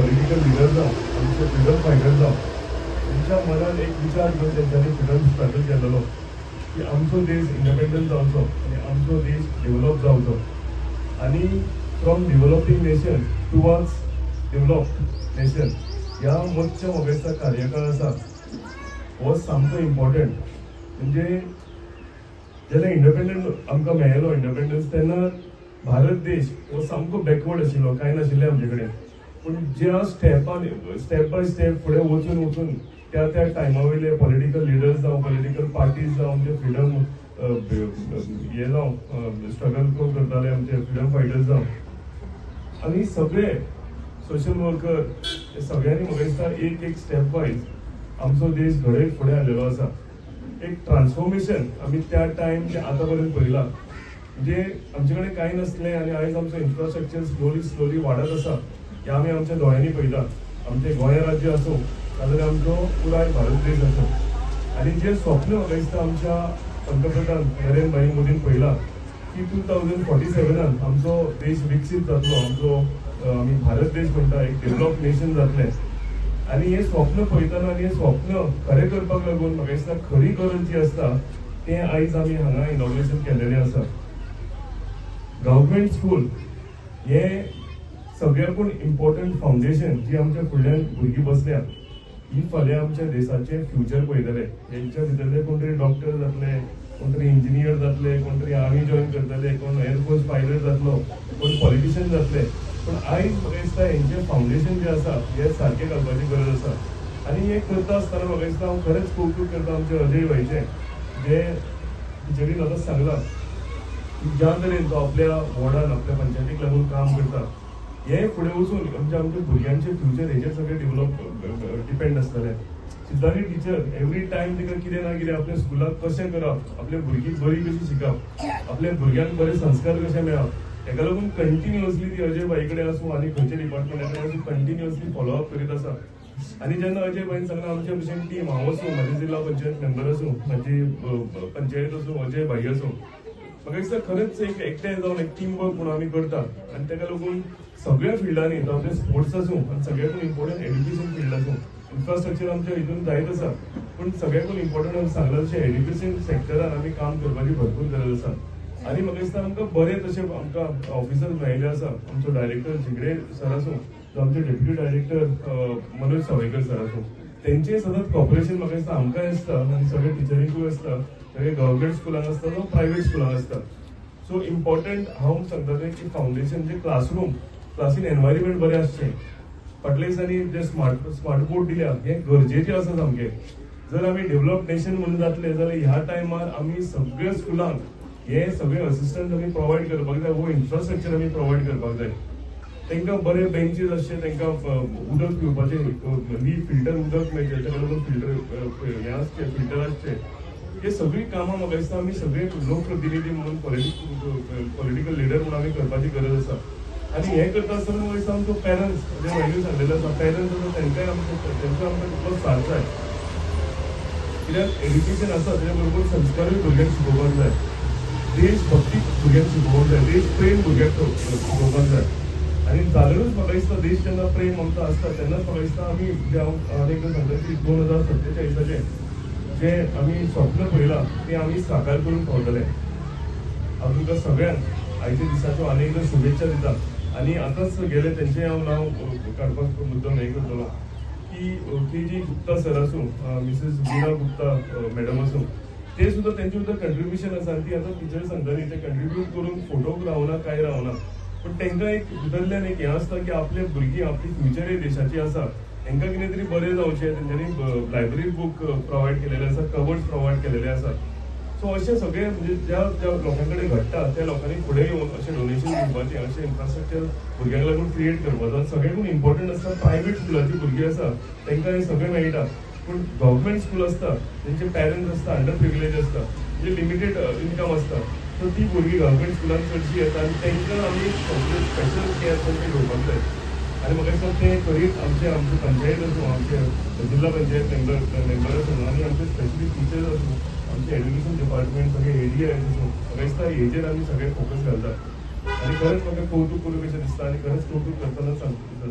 Political leader जावं आमचे freedom fighter जावं त्यांच्या मनात एक विचार घेऊन त्यांच्यानी फ्रिडम स्ट्रगल केलेलो की आमचो देश इंडिपेंडंट जावचो आणि आमचो देश डेव्हलप जावचो आणि from developing nation towards developed nation ह्या मोठ्या मोगेचा कार्यकाळ आसा हो सामको इम्पॉर्टंट. म्हणजे जेन्ना इंडिपेंडंट आमकां मेळ्ळो इंडिपेंडन्स तेन्ना भारत देश हो सामको बॅकवर्ड आशिल्लो, कांय नाशिल्लें आमचे कडेन. पूण ज्या स्टेप बाय स्टेप फुडें वचून वचून त्या त्या टायमा वयले पॉलिटिकल लिडर्स जावं पॉलिटिकल पार्टीज जावं आमचे फ्रिडम हे जावं स्ट्रगल करून करताले आमचे फ्रिडम फायटर्स जावं आनी सगळे सोशल वर्कर हे सगळ्यांनी म्हाका दिसता एक एक स्टेप वायज आमचो देश घडयत फुडें हाडलेलो आसा. एक ट्रान्सफॉर्मेशन आमी त्या टायम ते आतां पर्यंत पळयलां. म्हणजे आमचे कडेन कांय नासलें आनी आयज आमचो इन्फ्रास्ट्रक्चर स्लोली वाडत आसा हें आमी आमच्या दोळ्यांनी पळयता. आमचें गोंय राज्य आसूं नाजाल्यार आमचो पुराय भारत देश आसूं. आनी जें स्वप्न म्हाका दिसता आमच्या पंतप्रधान नरेंद्र भाई मोदीन पळयलां की 2047 आमचो देश विकसीत जातलो, आमचो आमी भारत देश म्हणटा एक डेव्हलप नेशन जातलें. आनी हें स्वप्न पळयतना आनी हें स्वप्न खरें करपाक लागून म्हाका दिसता खरी गरज जी आसता तें आयज आमी हांगा इनॉग्रेशन केल्लेलें आसा. गव्हर्मेंट स्कूल हें सगळ्याकून इम्पॉर्टंट फावंडेशन जी आमच्या फुडल्यान भुरगीं बसल्या ही फाल्यां आमच्या देशाचें फ्युचर पळयतले. हेंच्या भितरले कोण तरी डॉक्टर जातले, कोण तरी इंजिनियर जातले, कोण तरी आर्मी जॉइन करतले, कोण एअरफोर्स पायलट जातलो, कोण पॉलिटिशियन जातले. पण आयज म्हाका दिसता हेंचें फावंडेशन जें आसा हें सारकें घालपाची गरज आसा. आनी हें करता आसतना म्हाका दिसता हांव खरेंच कौतूक करता आमचे अजय भाईचें जे टिचरीन आतां सांगलां की ज्या तरेन तो आपल्या वॉर्डान आपल्या पंचायतीक लागून काम करता हें फुडें वचून आमच्या भुरग्यांचें फ्युचर हेजेर सगळें डेव्हलप डिपेंड आसतलें. सिद्धार्थी टीचर एवरी टायम तिका कितें ना कितें आपल्या स्कुलाक कशें करप, आपल्या भुरगीं बरी कशी शिकप, आपल्या भुरग्यांक बरे संस्कार कशे मेळप हेका लागून कंटिन्युअसली ती अजय भाई कडेन आसूं आनी खंयच्या डिपार्टमेंटान आसूं कंटिन्युअसली फॉलोअप करीत आसा. आनी जेन्ना अजय भाईन सांगलां आमच्या भशेन टीम हांव आसूं, म्हाजी जिल्हा पंचायत मेंबर आसूं, म्हाजी पंचायत आसूं, अजय भाई आसूं, म्हाका दिसता खरेंच एक एकठांय जावन एक टीम वर्क म्हणून आमी करता. आनी तेका लागून सगळ्या फिल्डांनी जावं स्पोर्ट्स आसूं आनी सगळ्याकून इम्पॉर्टंट एड्युकेशन फील्ड आसूं. इन्फ्रास्ट्रक्चर आमच्या हितून जायत आसा पूण सगळ्याकून इम्पॉर्टंट आमी सांगलां तशें एड्युकेशन सेक्टरान आमी काम करपाची भरपूर गरज आसा. आनी म्हाका दिसता आमकां बरें तशें आमकां ऑफिसर मेळिल्ले आसा. आमचो डायरेक्टर झिगडे सर आसूं, जो आमचे deputy director Manoj Sawaikar sir आसूं, तेंचें सतत कॉपरेशन म्हाका दिसता आमकांय आसता आनी सगळ्या टिचरींकूय आसता, सगळे गव्हर्मेंट स्कुलांक आसता वा प्रायवेट स्कुलांक आसता. सो इम्पॉर्टंट हांव सांगता तें की फावंडेशन जे क्लासीन एनवायरमेंट बरें आसचें. फाटल्या दिसांनी जे स्मार्ट बोर्ड दिल्या हें गरजेचें आसा सामकें. जर आमी डेव्हलप नेशन म्हणून जातले जाल्यार ह्या टायमार आमी सगळ्या स्कुलांक हे सगळे असिस्टंट आमी प्रोवायड करपाक जाय, वो इन्फ्रास्ट्रक्चर आमी प्रोवायड करपाक जाय. तांकां बरे बेंचीस आसचे, तांकां उदक पिवपाचें फिल्टर उदक मेळचें, ताका लागून फिल्टर हें आसचें, फिल्टर आसचें. हे सगळीं कामां म्हाका दिसता आमी सगळे लोकप्रतिनिधी म्हणून पॉलिटिकल लिडर म्हणून आमी करपाची गरज आसा. आनी हें करता आसतना म्हाका दिसता आमचो पेरंट्स जे भायल्यान सांगलेलें आसा पेरंट्स आसा तांकां आमकां तितलो साथ जाय. कित्याक एड्युकेशन आसा तेच्या बरोबर संस्कारूय भुरग्यांक शिकोवपाक जाय, देशभक्ती भुरग्यांक शिकोवपाक जाय, देश प्रेम भुरग्यांक शिकोवपाक जाय. आनी जाल्यारूच म्हाका दिसता देश जेन्ना प्रेम आमकां आसता तेन्नाच म्हाका दिसता आमी जे हांव एकदां सांगता की 2047 जे आमी स्वप्न पळयलां तें आमी साकार करून पावतले. हांव तुमकां सगळ्यांक आयच्या दिसाच्यो आनी एकदां शुभेच्छा दिता. आनी आतांच गेले तेंचें हांव नांव काडपाक मुद्दम हें करतलो की KG गुप्ता सर आसूं, मिसेस मीना गुप्ता मॅडम आसूं, ते सुद्दां तेंचे भितर कंट्रिब्युशन आसा. ती आतां टिचर सांगताली ते कंट्रिब्यूट करून फोटोक रावना काय रावना, पूण तांकां एक भितरल्यान एक हें आसता की आपले भुरगीं आपली फ्युचर हे देशाची आसा, तांकां कितें तरी बरें जावचें. तेंच्यांनी लायब्ररी बूक प्रोवायड केलेले आसा, कवर्ड्स प्रोवायड केलेले आसा. सो अशें सगळें म्हणजे ज्या ज्या लोकां कडेन घडटा त्या लोकांनी फुडें येवन अशें डोनेशन दिवपाचें, अशें इन्फ्रास्ट्रक्चर भुरग्यांक लागून क्रिएट करपाचो. सगळ्याकून इम्पॉर्टंट आसता प्रायवेट स्कुलाची भुरगीं आसा तांकां हें सगळें मेळटा, पूण गव्हर्मेंट स्कूल आसता तेंचे पेरंट्स आसता अंडर प्रिविलेज आसता, म्हणजे लिमिटेड इन्कम आसता. सो ती भुरगीं गव्हर्मेंट स्कुलांत चडशीं येता आनी तांकां आमी स्पेशल केअर तांचे घेवपाक जाय. आनी म्हाका दिसता तें करीत आमचे पंचायत आसूं, आमचे जिल्हा पंचायत मेंबर आसूं आनी आमचे स्पेशली टिचर्स आसूं, आमचे एड्युकेशन डिपार्टमेंट सगळे ADI आसूं, म्हाका दिसता हेजेर आमी सगळे फोकस घालता. आनी खरेंच म्हाका कौतूक करूं कशें दिसता आनी खरेंच कौतूक करतना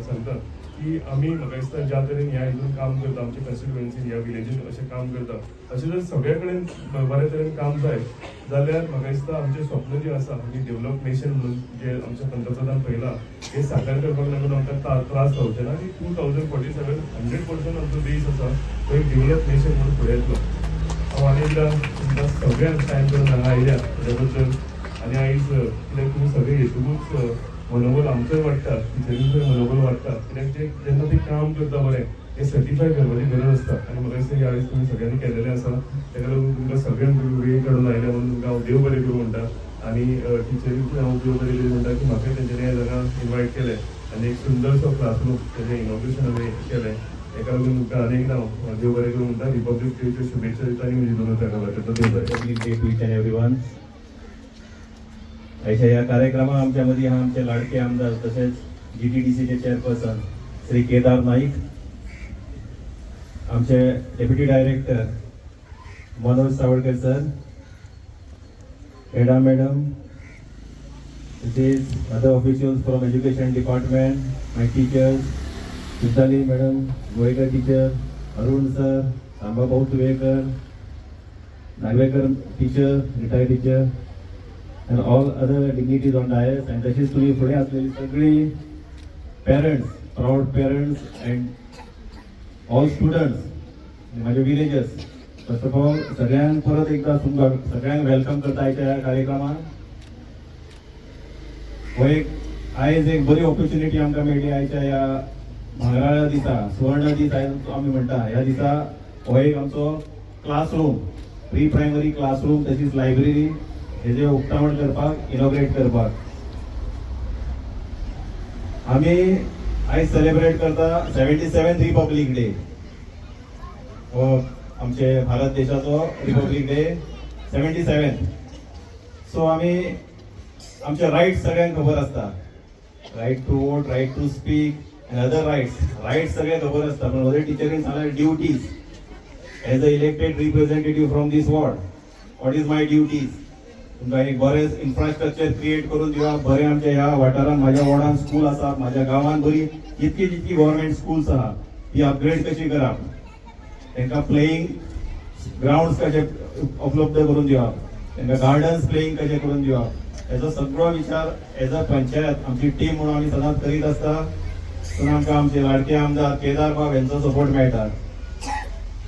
सांगता की आमी म्हाका दिसता ज्या तरेन ह्या हितून काम करता आमच्या कॉन्स्टिट्युएन्सीन ह्या विलेजीन अशें काम करता अशें जर सगळे कडेन बरे तरेन काम जाय जाल्यार म्हाका दिसता आमचें स्वप्न जें आसा आमी डेव्हलप नेशन म्हणून जे आमचे पंतप्रधान पयला हे साकार करपाक लागून आमकां त्रास जावचे ना आनी 2047 100% आमचो देश आसा तो एक डेव्हलप नेशन म्हणून फुडें येतलो. हांव आनी एकदां तुमकां सगळ्यांक टायम करून हांगा आयल्या त्या बद्दल आनी आयज कित्याक तुमी सगळे हेतूनच मनोबल आमचोय वाडटा टिचरींचोय मनोबल वाडटा कित्याक जेन्ना ती काम करता बरें हे सर्टिफाय करपाची गरज आसता आनी म्हाका दिसता ह्या आयज तुमी सगळ्यांनी केलेलें आसा ताका लागून तुमकां सगळ्यांक वेळ काडून आयल्या म्हणून तुमकां हांव देव बरें करूं म्हणटा आनी टिचरींकूय हांव देव बरें करूं म्हणटा की म्हाका तेंच्यांनी ह्या जागा इन्वायट केलें आनी एक सुंदरसो क्लासरूम तेजें इनॉग्रेशन हांवें केलें एका लागून तुमकां आनी एकदां हांव देव बरें करूं म्हणटा रिपब्लीक डेच्यो शुभेच्छा दिता आनी म्हजी दोन ताका वाटेता देव बरें. Republic day to each and everyone. आयच्या ह्या कार्यक्रमात आमच्या मदीं हा आमचे लाडके आमदार तसेच GTDCचे चेअरपर्सन श्री केदार नाईक, आमचे deputy director Manoj Savalkar sir, एडा मॅडम, तसेच other officials from education department, my teachers, Siddhali madam, Goykar teacher, Arun sir, Sambabhau Tuvekar, Nagvekar teacher, retired teacher, and all other dignities on dais, and तशीच तुम्ही पुढे असलेली सगळी parents, proud parents and all students, माझे villagers, first of all सगळ्यांक परत एकदा तुमकां सगळ्यांक वेलकम करता ह्या कार्यक्रमात. हो एक आयज एक बरी ऑपॉर्च्युनिटी आमकां मेळ्ळी आयच्या ह्या भांगराळ्या दिसा, सुवर्ण दीस आयज आमी म्हणटा ह्या दिसा हो एक आमचो क्लासरूम, प्री प्रायमरी क्लासरूम तशीच लायब्ररी हेजे उक्तावण करपाक, इनॉग्रेट करपाक आमी आयज सेलिब्रेट करता 77th रिपब्लीक डे. हो आमचे भारत देशाचो रिपब्लीक डे 77th. सो आमी आमचे रायट्स सगळ्यांक खबर आसता, right to vote, right to speak and other rights सगळे खबर आसता, पण अदर टिचरीन सांगल्यार duties as a elected representative from this ward, what is my duties. तुमकां एक बरें इन्फ्रास्ट्रक्चर क्रिएट करून दिवप, बरें आमच्या ह्या वाठारांत म्हाज्या वॉर्डान स्कूल आसा, म्हाज्या गांवांत बरी जितकी जितकी गव्हर्मेंट स्कूल्स आहा ती अपग्रेड कशी करप, तांकां प्लेईंग ग्राउंड्स कशे उपलब्ध करून दिवप, तांकां गार्डन्स प्लेईंग कशे करून दिवप, हेजो सगळो विचार एज अ पंचायत आमची टीम म्हणून आमी सदांच करीत आसता. पूण आमकां आमचे लाडके आमदार केदार बाब हेंचो सपोर्ट मेळटा.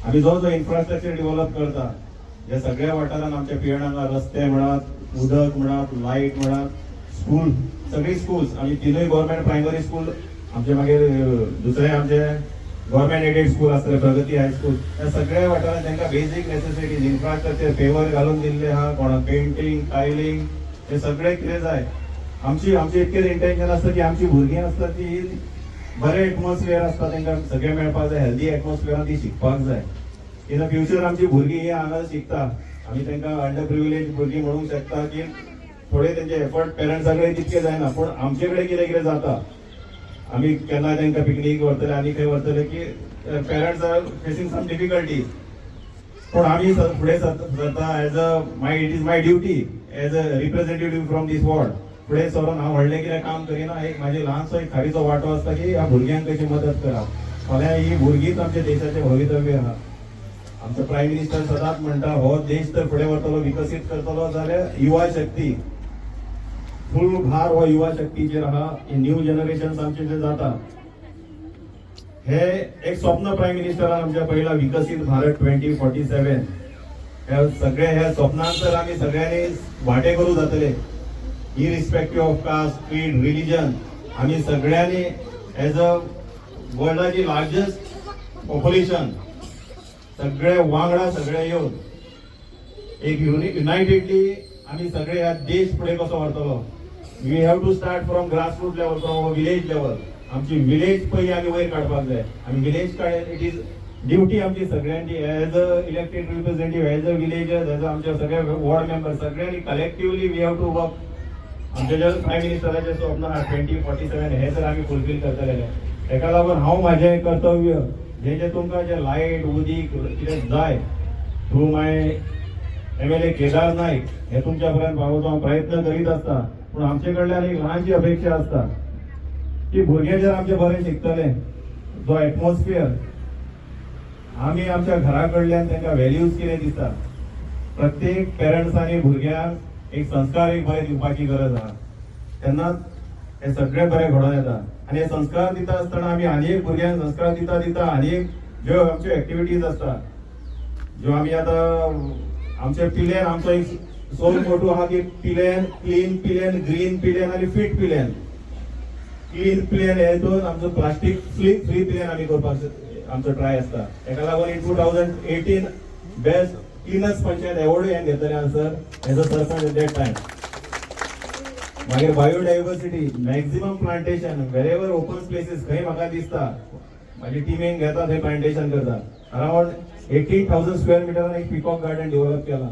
आमी जो जो इन्फ्रास्ट्रक्चर डेव्हलप करता या सगळ्या वाठारांत आमच्या पियणांना रस्ते म्हणात, उदक म्हणात, लाईट म्हणात, स्कूल, सगळी स्कूल्स आमी तिनूय गव्हर्मेंट प्रायमरी स्कूल, आमचे मागीर दुसरे आमचे गव्हर्मेंट एडेड स्कूल आसतले, प्रगती हायस्कूल, या सगळ्या वाठारांत तांकां बेजीक नेसेसिटीज इन्फ्रास्ट्रक्चर पेवर घालून दिल्ले आहा, कोणाक पेंटिंग, टायलिंग हे सगळे कितें जाय. आमची इतकेच इंटेन्शन आसता की आमची भुरगीं आसता ती बरें एटमॉस्फियर आसता, तांकां सगळें मेळपाक जाय, हेल्दी एटमॉस्फियरान ती शिकपाक जाय. इन द फ्युचर आमची भुरगीं ही हांगा शिकता, आमी तांकां अंडर प्रिविलेज भुरगीं म्हणूंक शकता की थोडे तेंचे एफर्ट पेरंट्सा कडेन तितके जायना, पूण आमचे कडेन कितें कितें जाता, आमी केन्ना तांकां पिकनीक व्हरतले आनी खंय व्हरतले की parents are facing some difficulties, पूण आमी फुडें सरता as a it is my duty as a representative from this ward. फुडें सरून हांव व्हडलें कितें काम करिना, एक म्हाजी ल्हानसो एक खारीचो वांटो आसता की ह्या भुरग्यांक कशी मदत करप. फाल्यां ही भुरगींच आमच्या देशाचें भवितव्य आहा. आमचो प्रायम मिनिस्टर सदांच म्हणटा हो देश तर फुडें व्हरतलो, विकसीत करतलो जाल्यार युवा शक्ती, फूल भार हो युवा शक्तीचेर आहा. न्यू जनरेशन आमचे जे जाता हे एक स्वप्न प्रायम मिनिस्टरान आमच्या पयला विकसीत भारत 2047. ह्या सगळ्या ह्या स्वप्नांत तर आमी सगळ्यांनी वांटे करूं जातले, इरिस्पेक्टिव्ह ऑफ कास्ट, क्रीड, रिलिजन. आमी सगळ्यांनी एज अ वर्ल्डाची लार्जस्ट पॉप्युलेशन सगळे वांगडा सगळे येऊन एक युनायटेडली आम्ही सगळे ह्या देश फुडें कसो व्हरतलो. We have to start from grassroot level, from village level. आमची विलेज पयलीं आमी वयर काडपाक जाय. आमी विलेज इट इज ड्युटी आमची सगळ्यांची as a elected representative, as a villagers, as आमचे सगळे वॉर्ड मेंबर सगळ्यांनी collectively we have to work. आमचे जे प्रायम मिनिस्टराचे स्वप्न आहा 2047 हे जर आमी फुलफील करतले, हेका लागून हांव म्हाजें कर्तव्य जे तुमकां जे लायट, उदीक कितें जाय थ्रू माय MLA केदार नाईक हे तुमच्या पर्यंत पावोवचो हांव प्रयत्न करीत आसता. पूण आमचे कडल्यान एक ल्हानशी अपेक्षा आसता की भुरगे जर आमचे बरें शिकतले जो एटमॉस्फियर आमी आमच्या घरा कडल्यान तांकां व्हॅल्यूज कितें दिता, प्रत्येक पेरंट्सांनी भुरग्यांक एक संस्कार एक बरे दिवपाची गरज आहा, तेन्नाच हे सगळे बरे घडोवन येता. आनी हे संस्कार दिता आसतना आमी आनी एक भुरग्यांक संस्कार दिता दिता आनी एक ज्यो आमच्यो एक्टिविटीज आसता, ज्यो आमी आतां आमच्या पिल्यान आमचो एक सोल मोटो आहा की पिल्यान क्लीन पिल्यान ग्रीन पिल्यान आनी फिट पिल्यान. क्लीन पिल्यान हे हितून आमचो प्लास्टीक फ्री पिल्यान आमी करपाक आमचो ट्राय आसता. ताका लागून इन 2018 बेस्ट क्लीनस्ट पंचायत एवॉर्डूय हांवें घेतलेलें आसा as a sarpanch at that time. मागीर बायोडायवर्सिटी मॅक्झिमम प्लांटेशन वेरेवर ओपन स्पेसीस खंय म्हाका दिसता माझी टिमीन घेता थंय प्लांटेशन करता. अराउंड 18,000 स्क्वेअर मिटरान एक पिकॉक गार्डन डेव्हलप केला.